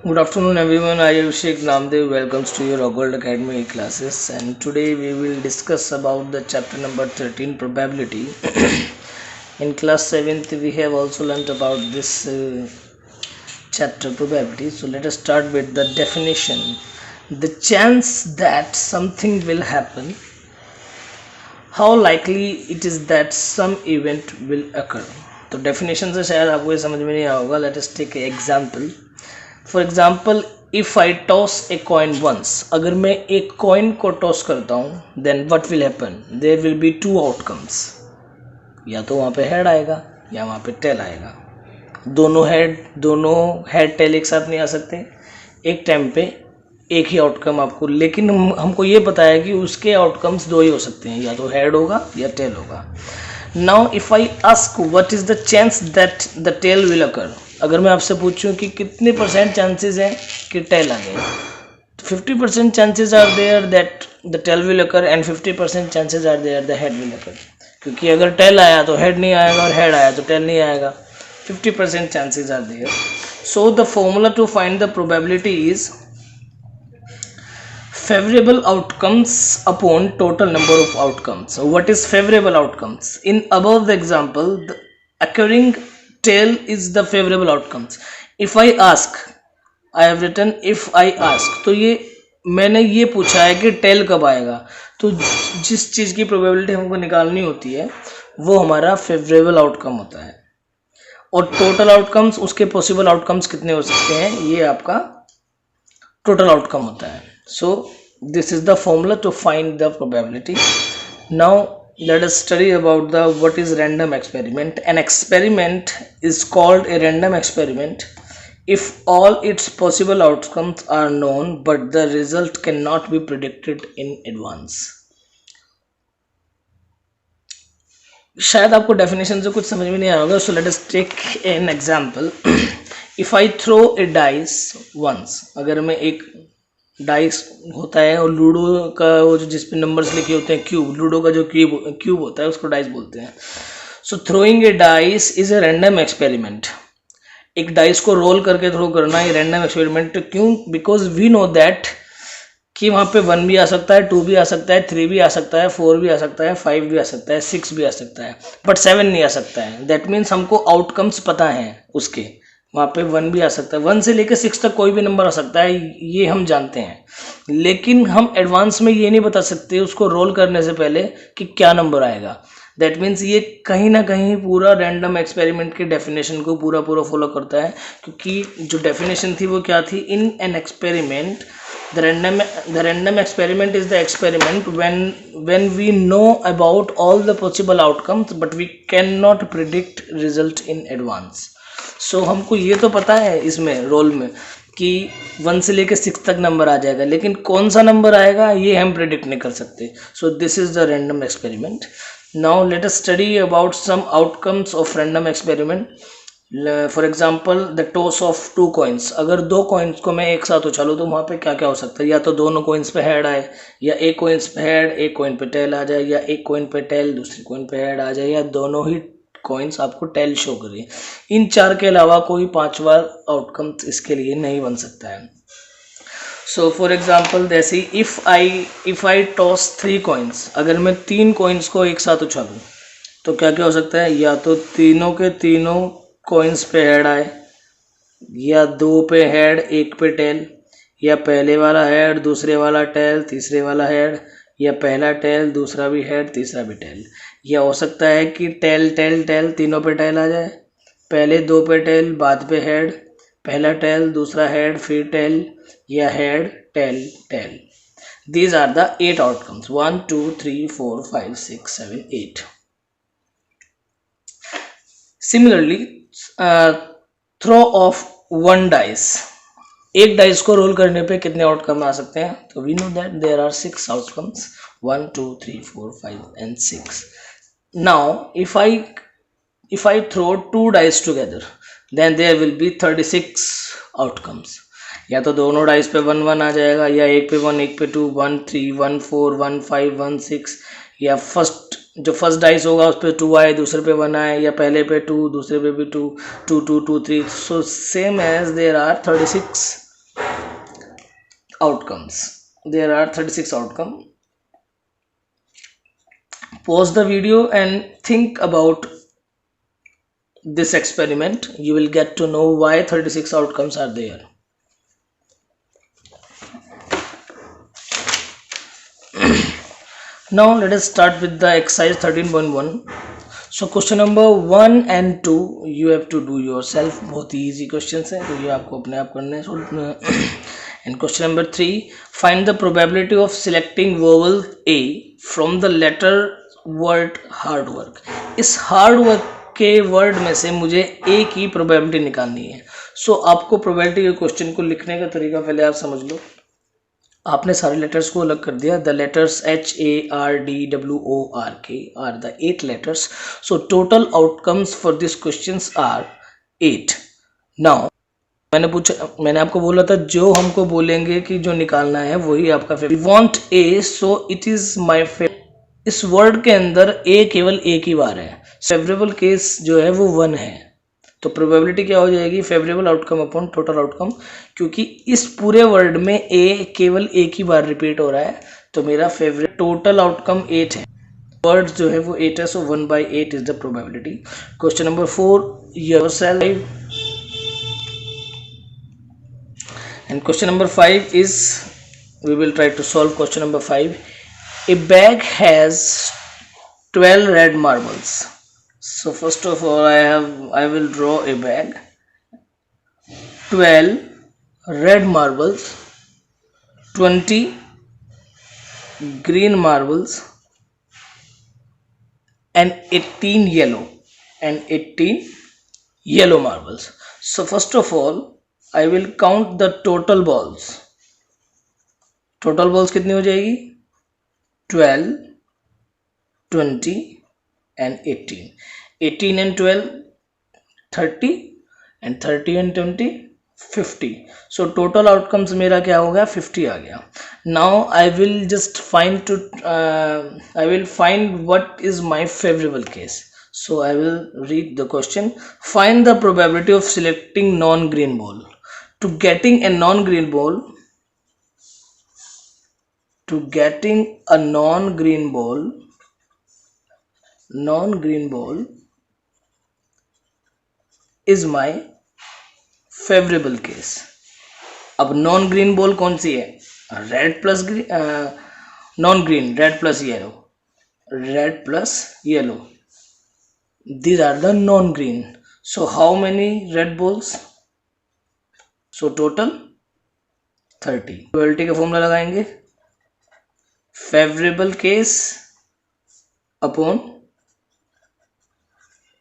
Good afternoon, everyone. I am Sheikh Namdev. Welcomes to your Gold Academy classes, and today we will discuss about the chapter number 13, probability. In class 7th, we have also learnt about this chapter, probability. So let us start with the definition. The chance that something will happen. How likely it is that some event will occur. तो definition से शायद आपको ये समझ में नहीं आया होगा. Let us take example. For example, if I toss a coin once, अगर मैं एक कॉइन को टॉस करता हूँ, then what will happen, there will be two outcomes. या तो वहाँ पे हेड आएगा या वहाँ पे टेल आएगा. दोनों हेड टेल एक साथ नहीं आ सकते एक टाइम पे, एक ही आउटकम आपको. लेकिन हमको ये पता है कि उसके आउटकम्स दो ही हो सकते हैं, या तो हेड होगा या टेल होगा. Now if I ask what is the chance that the tail will occur, अगर मैं आपसे पूछूं कि कितने परसेंट चांसेस हैं कि टेल आ जाए, तो 50% chances are there that the tail will occur and 50% chances are there the head will occur. क्योंकि अगर टेल आया तो हेड नहीं आएगा और हेड आया तो टेल नहीं आएगा. 50% chances are there. So the formula to find the probability is favorable outcomes upon total number of outcomes. So what is favorable outcomes? In above the example, the occurring tail is the favorable outcomes. If I ask, I have written if I ask, तो ये मैंने ये पूछा है कि tell कब आएगा. तो जिस चीज़ की प्रोबेबिलिटी हमको निकालनी होती है वो हमारा फेवरेबल आउटकम होता है. और टोटल आउटकम्स, उसके पॉसिबल आउटकम्स कितने हो सकते हैं, ये आपका टोटल आउटकम होता है. So this is the formula to find the probability. Now let us study about the what is random experiment. An experiment is called a random experiment if all its possible outcomes are known but the result cannot be predicted in advance. शायद आपको definition से कुछ समझ में नहीं आया होगा. So let us take an example. If I throw a dice once, अगर मैं एक डाइस होता है और लूडो का वो जो जिस पे नंबर्स लिखे होते हैं क्यूब, लूडो का जो क्यूब होता है उसको डाइस बोलते हैं. So throwing a dice is a random experiment. एक डाइस को रोल करके थ्रो करना ये रैंडम एक्सपेरिमेंट. क्यों? बिकॉज वी नो दैट कि वहाँ पे 1 भी आ सकता है, 2 भी आ सकता है, 3 भी आ सकता है, 4 भी आ सकता है, 5 भी आ सकता है, 6 भी आ सकता है, बट 7 नहीं आ सकता है. दैट मीन्स हमको आउटकम्स पता है उसके. वहाँ पे 1 भी आ सकता है, 1 से लेकर 6 तक कोई भी नंबर आ सकता है, ये हम जानते हैं. लेकिन हम एडवांस में ये नहीं बता सकते उसको रोल करने से पहले कि क्या नंबर आएगा. दैट मीन्स ये कहीं ना कहीं पूरा रैंडम एक्सपेरिमेंट के डेफिनेशन को पूरा फॉलो करता है. क्योंकि जो डेफिनेशन थी वो क्या थी, in an experiment the random experiment is the experiment when we know about all the possible outcomes but we cannot predict result in advance. सो हमको ये तो पता है इसमें रोल में कि 1 से लेकर 6 तक नंबर आ जाएगा, लेकिन कौन सा नंबर आएगा ये हम प्रिडिक्ट नहीं कर सकते. So this is the random experiment. Now let us study about some outcomes of random experiment. For example the toss of 2 coins. अगर 2 कॉइन्स को मैं एक साथ उछालूँ तो वहाँ पे क्या क्या हो सकता है, या तो दोनों कॉइन्स पे हेड आए, या एक कॉइन्स पे हेड एक कॉइन पे टेल आ जाए, या एक कॉइन पे टेल दूसरी कॉइन पे हेड आ जाए, या दोनों ही कॉइन्स आपको टेल शो करिए. इन 4 के अलावा कोई 5वां आउटकम इसके लिए नहीं बन सकता है. सो फॉर एग्जाम्पल जैसे इफ आई टॉस 3 कॉइन्स, अगर मैं 3 कॉइन्स को एक साथ उछालूँ तो क्या क्या हो सकता है, या तो तीनों के तीनों कॉइन्स पे हेड आए, या 2 पे हेड 1 पे टेल, या पहले वाला हेड दूसरे वाला टेल तीसरे वाला हेड, या पहला टेल दूसरा भी हेड तीसरा भी टेल. या हो सकता है कि टेल टेल टेल तीनों पे टेल आ जाए, पहले 2 पे टेल बाद पे हेड, पहला टेल दूसरा हेड फिर टेल, या head tail tail. These are the 8 outcomes. 1 2 3 4 5 6 7 8. Similarly throw of 1 dice. एक डाइस को रोल करने पे कितने आउटकम आ सकते हैं, तो we know that there are 6 outcomes. 1 2 3 4 5 and 6. Now if I throw 2 dice together then there will be 36 outcomes. या तो दोनों डाइस पे 1 1 आ जाएगा, या एक पे 1 एक पे 2 1 3 1 4 1 5 1 6, या फर्स्ट डाइस होगा उस पर 2 आए, दूसरे पे 1 आए, या पहले पे 2 दूसरे पे भी 2 2 2 2 3. So same as there are 36 outcomes. There are 36 outcomes. Pause the video and think about this experiment. You will get to know why 36 outcomes are there. Now let us start with the exercise 13.1. So question number 1 and 2 you have to do yourself. बहुत ही easy questions हैं, तो ये आपको अपने आप करने हैं. And question number 3, find the probability of selecting vowel A from the letter word hard work. इस hard work के वर्ड में से मुझे A की probability निकालनी है. So आपको probability के क्वेश्चन को लिखने का तरीका पहले आप समझ लो. आपने सारे लेटर्स को अलग कर दिया. The letters HARDWORK are the 8 letters. So total outcomes for this questions are 8. Now मैंने आपको बोला था जो हमको बोलेंगे कि जो निकालना है वही आपका favourite. Want a, so it is my favourite. इस वर्ड के अंदर ए केवल एक ही बार है. फेवरेबल केस जो है वो 1 है. तो प्रोबेबिलिटी क्या हो जाएगी? Favourable outcome upon total outcome, क्योंकि इस पूरे वर्ड में ए केवल एक ही बार रिपीट हो रहा है. तो मेरा फेवरेट टोटल आउटकम 8 है. वर्ड जो है वो 8 है. सो 1/8 is the probability. Question number 4 yourself. And question number 5 is, we will try to solve question number 5. A bag has 12 red marbles. So first of all I will draw a bag. 12 red marbles, 20 green marbles, and 18 yellow marbles. So first of all I will count the total balls. Total balls कितनी हो जाएगी? 12, 20 and 18. 18 and 12 30 and 30 and 20 50. So total outcomes मेरा क्या हो गया? 50 आ गया. Now I will just I will find what is my favorable case. So I will read the question. Find the probability of selecting non-green ball. To getting a non-green ball is my favorable case. अब non green ball कौन सी है? Red plus green, non green red plus yellow. These are the non-green. So how many red balls? So total 30. Probability का formula लगाएंगे. Favourable case upon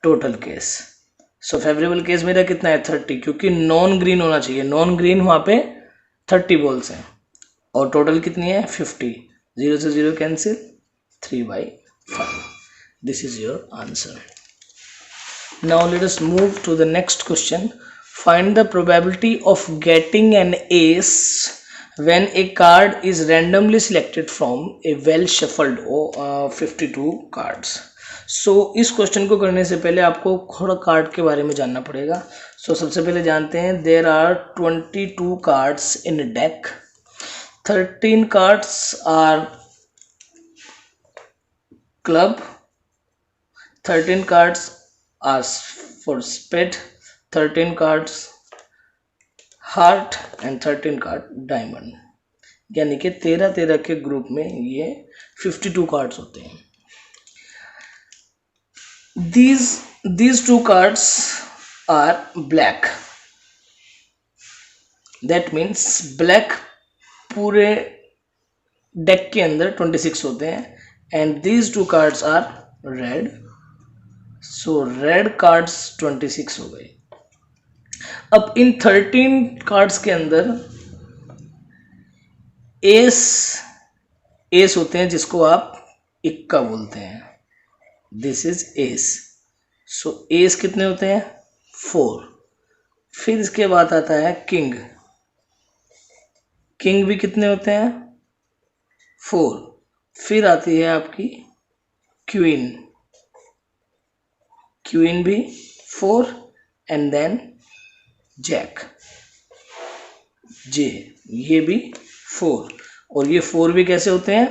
total case. So favourable case मेरा कितना है? 30, क्योंकि non green होना चाहिए. Non green वहां पे 30 बॉल्स हैं और टोटल कितनी है? 50. 0 से 0 cancel. 3/5. This is your answer. Now let us move to the next question. Find the probability of getting an ace when a card is randomly selected from a well shuffled 52 cards. So इस question को करने से पहले आपको थोड़ा card के बारे में जानना पड़ेगा. So सबसे पहले जानते हैं there are 22 cards in a deck. 13 cards are club, 13 cards are for spade, 13 cards heart and 13 card diamond. यानी कि 13 के ग्रुप में ये 52 कार्ड्स होते हैं. These 2 cards are black. That means black पूरे डेक के अंदर 26 होते हैं. And these 2 cards are red. So red cards 26 हो गए. अब इन 13 कार्ड्स के अंदर एस होते हैं जिसको आप इक्का बोलते हैं. This is S. So S कितने होते हैं? 4. फिर इसके बाद आता है किंग. किंग भी कितने होते हैं? 4. फिर आती है आपकी क्वीन. क्वीन भी 4 एंड देन जैक जे, ये भी 4, और ये 4 भी कैसे होते हैं,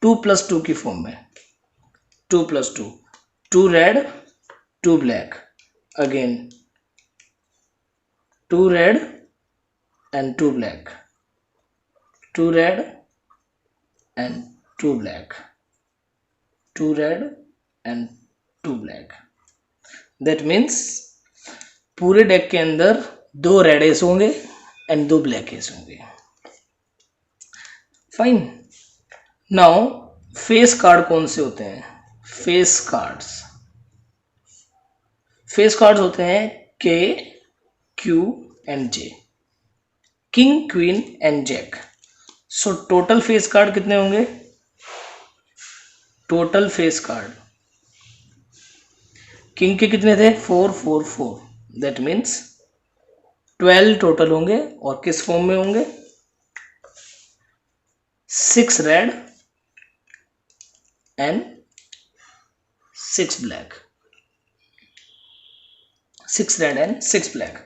2+2 की फॉर्म में, 2+2, 2 red 2 black, again 2 red and 2 black, 2 red and 2 black, 2 red and 2 black. That means पूरे डेक के अंदर 2 रेड एस होंगे एंड 2 ब्लैक एस होंगे. फाइन. नाउ फेस कार्ड कौन से होते हैं? फेस कार्ड्स होते हैं K, Q and J, king, queen and jack. So total face card कितने होंगे? टोटल फेस कार्ड किंग के कितने थे? 4 4 4. दैट मीन्स 12 टोटल होंगे. और किस फॉर्म में होंगे? 6 red and 6 black. 6 red and 6 black.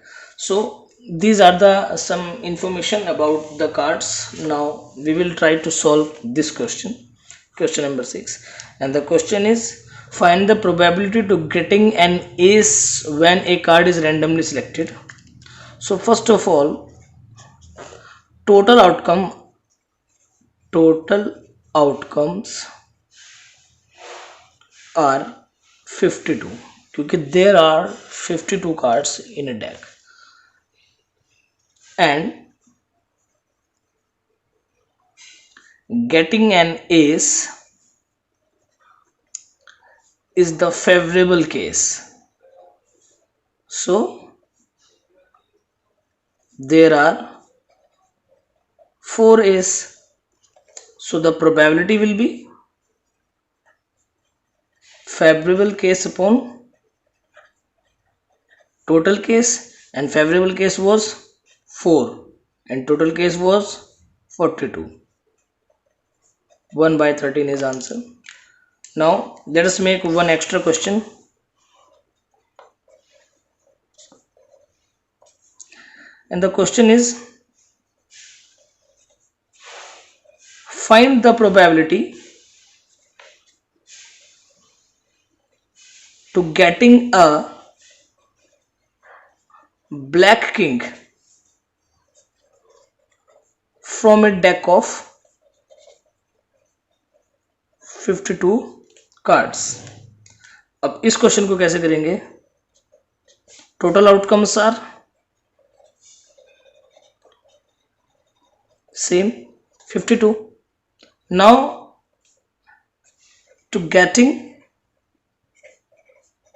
So these are the some information about the cards. Now we will try to solve this question number 6, and the question is, find the probability to getting an ace when a card is randomly selected. So first of all, total outcomes are 52, क्योंकि there are 52 cards in a deck, and getting an ace is the favorable case. So there are 4 ace, so the probability will be favorable case upon total case, and favorable case was 4 and total case was 42. 1/13 is answer. Now let us make one extra question. And the question is, find the probability to getting a black king from a deck of 52 cards. अब इस question को कैसे करेंगे? Total outcomes are same 52. Now to getting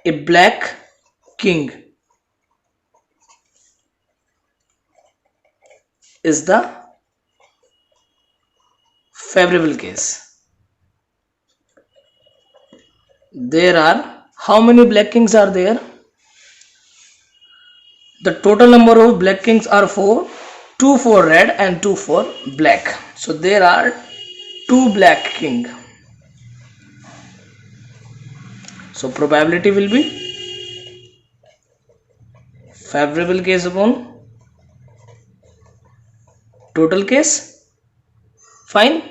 a black king is the favorable case. There are how many black kings are there? The total number of black kings are 4, 2 for red and 2 for black. So there are 2 black king. So probability will be favorable case upon total case. Fine.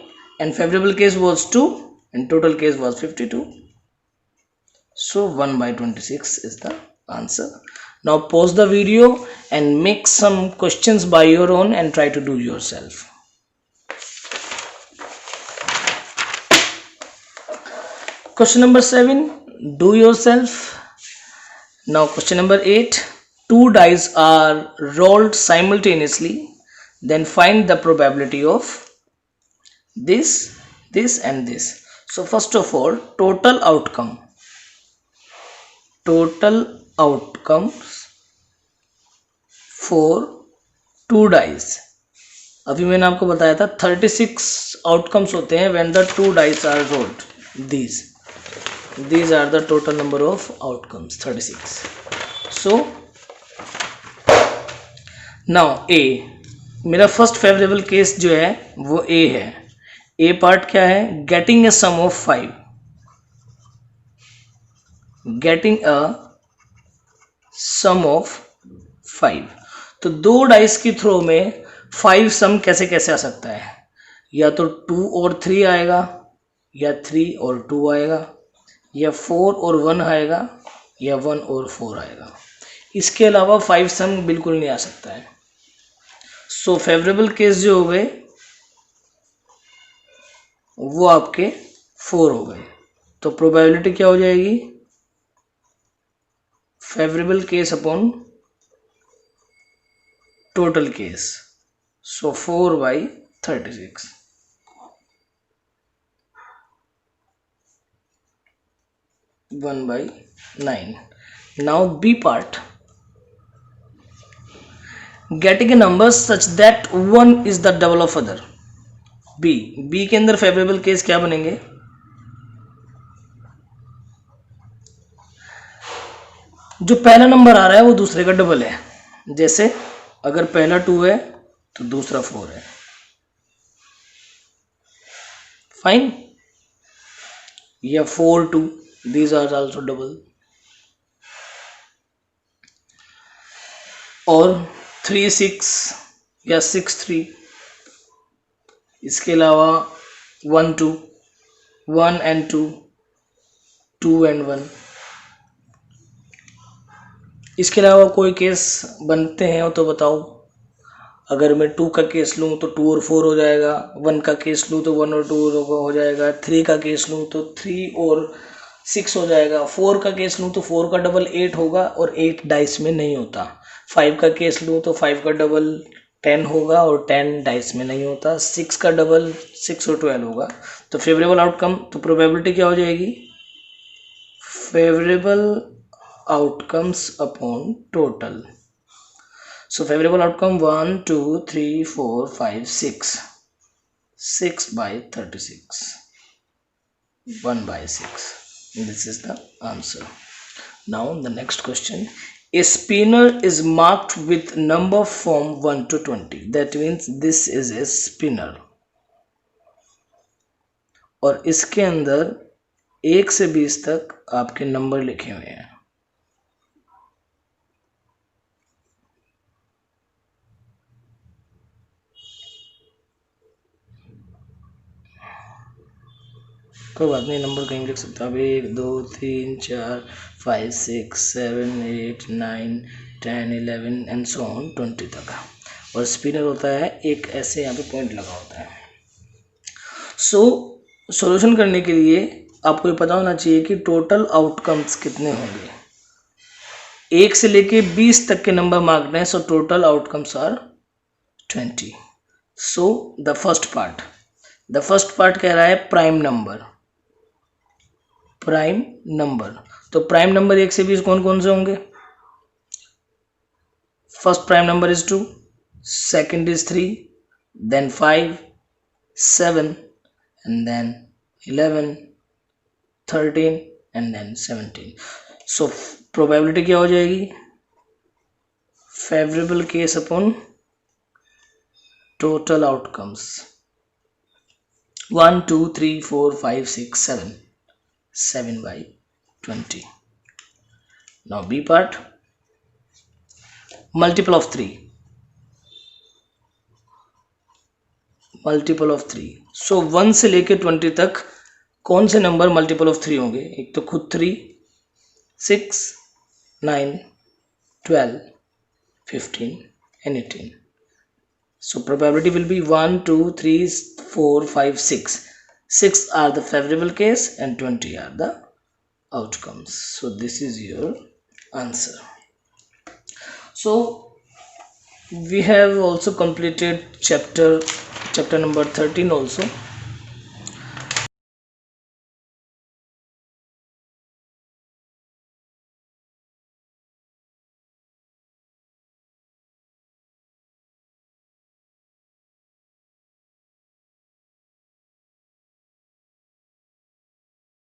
And favorable case was 2 and total case was 52. So 1/26 is the answer. Now pause the video and make some questions by your own and try to do yourself. Question number 7, do yourself. Now question number 8, 2 dice are rolled simultaneously, then find the probability of this, this and this. So first of all, total outcomes for 2 dice. अभी मैंने आपको बताया था 36 outcomes होते हैं when the 2 dice are rolled. These are the total number of outcomes, 36. So now A, मेरा first favourable case जो है वो A है. A पार्ट क्या है? Getting a sum of 5. Getting a sum of 5. तो 2 डाइस की थ्रो में 5 सम कैसे कैसे आ सकता है? या तो 2 और 3 आएगा, या 3 और 2 आएगा, या 4 और 1 आएगा, या 1 और 4 आएगा। इसके अलावा 5 सम बिल्कुल नहीं आ सकता है। सो फेवरेबल केस जो हो गए वो आपके 4 हो गए। तो प्रोबेबिलिटी क्या हो जाएगी, favourable case upon total case. So 4/36, 1/9। Now B part, getting a number such that 1 is the double of other. B के अंदर फेवरेबल केस क्या बनेंगे, जो पहला नंबर आ रहा है वो दूसरे का डबल है। जैसे अगर पहला 2 है तो दूसरा 4 है, फाइन। या 4 2, दीज आर आल्सो डबल। और 3 6 या 6 3। इसके अलावा 1 2, 1 and 2, 2 and 1। इसके अलावा कोई केस बनते हैं तो बताओ। अगर मैं 2 का केस लूँ तो 2 और 4 हो जाएगा, 1 का केस लूँ तो 1 और 2 हो जाएगा, 3 का केस लूँ तो 3 और 6 हो जाएगा, 4 का केस लूँ तो 4 का डबल 8 होगा और 8 डाइस में नहीं होता। 5 का केस लूँ तो 5 का डबल 10 होगा और 10 डाइस में नहीं होता। 6 का डबल 6 और 12 होगा। तो फेवरेबल आउटकम, तो प्रोबेबिलिटी क्या हो जाएगी, favourable outcomes upon total. So favorable outcome 1 2 3 4 5 6, 6/36, 1/6. This is the answer. Now the next question, a spinner is marked with number from 1 to 20. That means this is a spinner. और इसके अंदर 1 से 20 तक आपके नंबर लिखे हुए हैं। कोई बात नहीं, नंबर कहीं लिख सकते हो आप, 1 2 3 4 5 6 7 8 9 10 11 एंड सो ऑन 20 तक। और स्पिनर होता है एक ऐसे यहाँ पे पॉइंट लगा होता है। सो सॉल्यूशन करने के लिए आपको ये पता होना चाहिए कि टोटल आउटकम्स कितने होंगे। 1 से लेके 20 तक के नंबर मार्क्ड हैं, so total outcomes are 20। So the first part कह रहा है प्राइम नंबर। प्राइम नंबर, तो प्राइम नंबर 1 से 20 कौन कौन से होंगे। First prime number is 2, second is 3, then 5 7 and then 11 13 and then 17। So probability क्या हो जाएगी, favourable case upon total outcomes 1 2 3 4 5 6 7, 7/20. Now B part, multiple of 3. So 1 से लेके 20 तक कौन से नंबर मल्टीपल ऑफ 3 होंगे। एक तो खुद 3, 6 9 12 15 and 18. So probability will be 1 2 3 4 5 6. 6 are the favorable case and 20 are the outcomes. So this is your answer. So we have also completed chapter number 13 also.